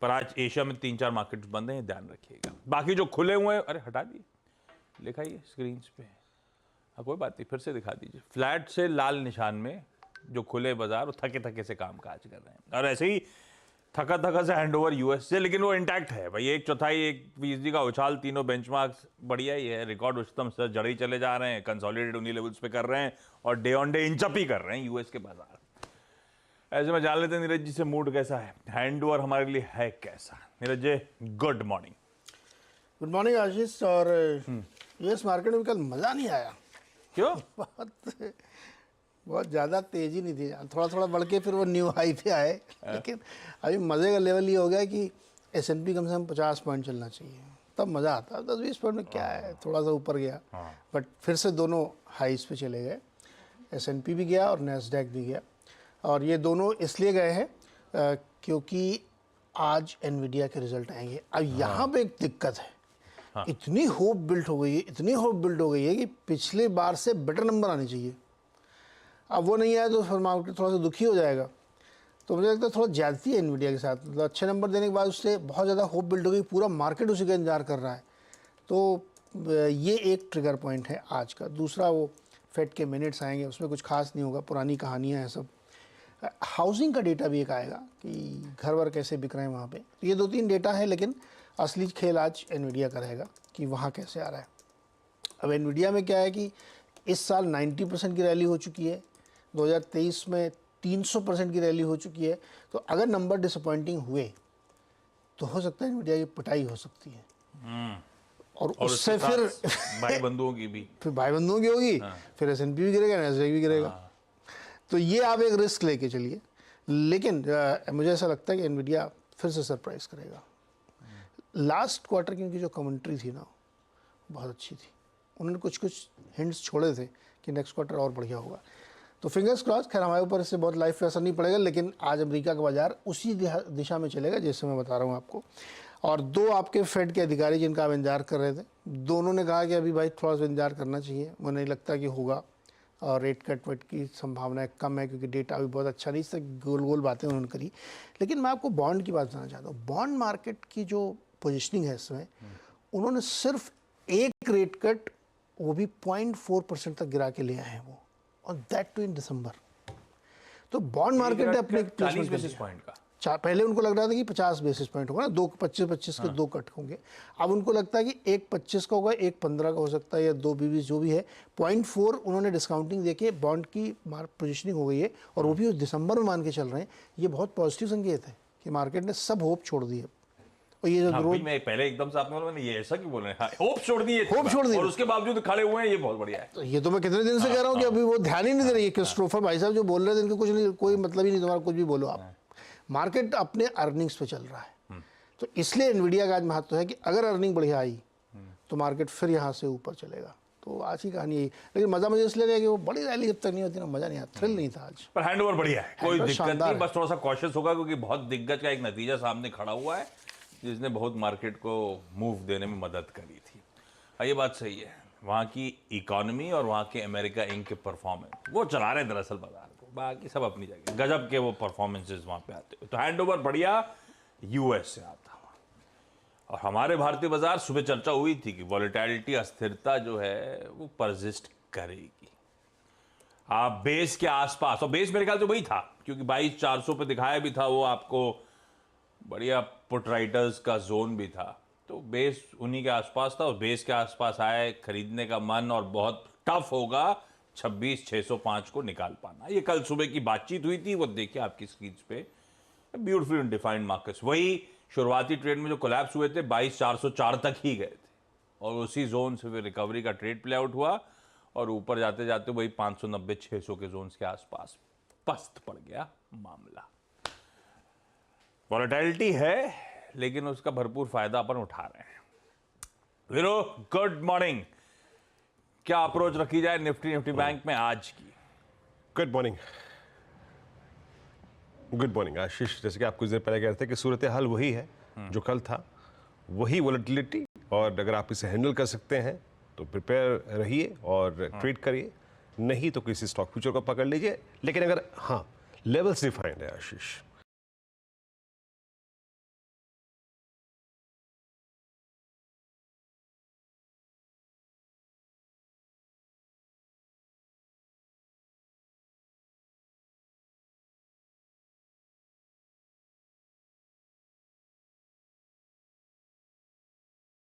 पर आज एशिया में 3-4 मार्केट्स बंद हैं, ध्यान रखिएगा। बाकी जो खुले हुए हैं, अरे हटा दिए, लिखा ही है स्क्रीन पे। हाँ कोई बात नहीं, फिर से दिखा दीजिए। फ्लैट से लाल निशान में जो खुले बाजार वो थके थके से काम काज कर रहे हैं, और ऐसे ही थका थका से हैंडओवर यूएस से, लेकिन वो इंटैक्ट है भाई। 1/4 1% का उछाल, तीनों बेंचमार्क्स बढ़िया ही है, रिकॉर्ड उच्चतम से जड़ ही चले जा रहे हैं, कंसोलिडेटेड उन्हीं लेवल्स पे कर रहे हैं, और day on day inch up ही कर रहे हैं यूएस के बाजार। ऐसे में जान लेते हैं नीरज जी से मूड कैसा है, हैंडओवर हमारे लिए है कैसा। Neeraj ji good morning. Good morning आशीष। और यूएस मार्केट में कल मज़ा नहीं आया। क्यों? बहुत ज़्यादा तेज़ी नहीं थी, थोड़ा थोड़ा बढ़ के फिर वो न्यू हाई पे आए, लेकिन अभी मज़े का लेवल ये हो गया कि S&P कम से कम 50 पॉइंट चलना चाहिए, तब मज़ा आता। 10-20 पॉइंट में क्या है, थोड़ा सा ऊपर गया, बट फिर से दोनों हाईस पे चले गए। S&P भी गया और नैस्डैक भी गया, और ये दोनों इसलिए गए हैं क्योंकि आज एनवीडिया के रिजल्ट आएंगे। अब यहाँ पे एक दिक्कत है, इतनी होप बिल्ड हो गई है, इतनी होप बिल्ड हो गई है कि पिछले बार से बेटर नंबर आने चाहिए। अब वो नहीं आया तो फिर मार्केट थोड़ा सा दुखी हो जाएगा। तो मुझे लगता है थोड़ा ज्यादती है एनवीडिया के साथ, मतलब अच्छे नंबर देने के बाद उससे बहुत ज़्यादा होप बिल्ड हो गई, पूरा मार्केट उसी का इंतजार कर रहा है। तो ये एक ट्रिगर पॉइंट है आज का। दूसरा, वो फेड के मिनट्स आएंगे, उसमें कुछ खास नहीं होगा, पुरानी कहानियाँ हैं सब। हाउसिंग का डेटा भी एक आएगा कि घर वर कैसे बिक रहे हैं वहाँ पे। तो ये 2-3 डेटा है, लेकिन असली खेल आज एनवीडिया का रहेगा कि वहाँ कैसे आ रहा है। अब एनवीडिया में क्या है कि इस साल 90% की रैली हो चुकी है, 2023 में 300% की रैली हो चुकी है। तो अगर नंबर डिसअपॉइंटिंग हुए तो हो सकता है एनवीडिया की पिटाई हो सकती है, और उससे फिर भाई बंधुओं की भी फिर भाई बंधुओं की होगी, फिर S&P भी गिरेगा, नैस्डैक भी गिरेगा। तो ये आप एक रिस्क लेके चलिए, लेकिन मुझे ऐसा लगता है कि एनवीडिया फिर से सरप्राइज करेगा। लास्ट क्वार्टर की उनकी जो कमेंट्री थी ना, बहुत अच्छी थी। उन्होंने कुछ हिंट्स छोड़े थे कि नेक्स्ट क्वार्टर और बढ़िया होगा। तो फिंगर्स क्रॉस। खैर हमारे ऊपर इससे बहुत लाइफ पे असर नहीं पड़ेगा, लेकिन आज अमेरिका का बाजार उसी दिशा में चलेगा जैसे मैं बता रहा हूँ आपको। और 2 आपके फेड के अधिकारी जिनका आप इंतजार कर रहे थे, दोनों ने कहा कि अभी भाई थोड़ा सा इंतजार करना चाहिए, मुझे नहीं लगता कि होगा, और रेट कट वेट की संभावनाएं कम है, क्योंकि डेटा भी बहुत अच्छा नहीं। इससे गोल गोल बातें उन्होंने करी। लेकिन मैं आपको बॉन्ड की बात बताना चाहता हूँ। बॉन्ड मार्केट की जो पोजिशनिंग है इसमें, उन्होंने सिर्फ एक रेट कट, वो भी 0.4% तक गिरा के ले आए हैं वो, और दैट टू इन दिसंबर। तो बॉन्ड मार्केट ने अपने 40 बेसिस पॉइंट का, पहले उनको लग रहा था कि 50 बेसिस पॉइंट होगा ना, 25 के 2 कट होंगे। अब उनको लगता है कि एक 25 का होगा, एक 15 का हो सकता है, या 2 20 जो भी है। 0.4 उन्होंने डिस्काउंटिंग देके बॉन्ड की पोजिशनिंग हो गई है, और वो भी दिसंबर में मान के चल रहे हैं। ये बहुत पॉजिटिव संकेत है कि मार्केट ने सब होप छोड़ दी है। और ये जो ग्रोथ, मैं पहले एकदम से आपने बोला, ये ऐसा क्यों बोल रहे हैं, होप छोड़ दी, होप छोड़ दी, और उसके बावजूद खड़े हुए हैं, ये बहुत बढ़िया है। तो ये तो मैं कितने दिन से कह रहा हूँ कि अभी वो ध्यान ही नहीं दे रही है। क्रिस्टोफर भाई साहब जो बोल रहे थे, इनका कुछ नहीं, कोई मतलब ही नहीं, तुम्हारा कुछ भी बोलो आप। मार्केट अपने अर्निंग्स पे चल रहा है, तो इसलिए एनवीडिया का आज महत्व है कि अगर अर्निंग बढ़िया आई तो मार्केट फिर यहाँ से ऊपर चलेगा। तो आज की कहानी यही। लेकिन मजा मुझे इसलिए नहीं कि वो बड़ी रैली जब तक नहीं होती ना, मजा नहीं आता, थ्रिल नहीं था आज। पर हैंडओवर बढ़िया है, कोई दिक्कत नहीं, बस थोड़ा सा कॉशियस होगा, क्योंकि बहुत दिग्गज का एक नतीजा सामने खड़ा हुआ है जिसने बहुत मार्केट को मूव देने में मदद करी थी। ये बात सही है, वहाँ की इकोनॉमी और वहाँ के अमेरिका इंक के परफॉर्मेंस वो चला रहे हैं दरअसल बाजार को, बाकी सब अपनी जगह गजब के वो परफॉर्मेंसेस वहाँ पे आते हैं। तो हैंडओवर बढ़िया यूएस से आता हुआ। और हमारे भारतीय बाजार, सुबह चर्चा हुई थी कि वॉलेटिलिटी, अस्थिरता जो है वो परसिस्ट करेगी। आप बेस के आसपास, और बेस मेरे ख्याल से वही था, क्योंकि 22,400 पे दिखाया भी था वो आपको, बढ़िया पुट राइटर्स का जोन भी था। तो बेस उन्हीं के आसपास था, और बेस के आसपास आए, खरीदने का मन, और बहुत टफ होगा 26,605 को निकाल पाना। ये कल सुबह की बातचीत हुई थी, वो देखिए आपकी स्क्रीन पे, ब्यूटीफुली डिफाइंड मार्केट्स। वही शुरुआती ट्रेड में जो कोलैप्स हुए थे 22,404 तक ही गए थे, और उसी जोन से फिर रिकवरी का ट्रेड प्ले आउट हुआ, और ऊपर जाते जाते वही 590-600 के जोन के आसपास पस्त पड़ गया मामला। वॉलेटिलिटी है, लेकिन उसका भरपूर फायदा अपन उठा रहे हैं। वीरो गुड मॉर्निंग। क्या अप्रोच रखी जाए निफ्टी बैंक में आज की? Good morning. गुड मॉर्निंग आशीष। जैसे कि आप कुछ देर पहले कह रहे थे कि सूरत हाल वही है जो कल था, वही वॉलेटिलिटी, और अगर आप इसे हैंडल कर सकते हैं तो प्रिपेयर रहिए और ट्रेड करिए, नहीं तो किसी स्टॉक फ्यूचर को पकड़ लीजिए। लेकिन अगर हाँ, लेवल्स डिफाइंड है आशीष,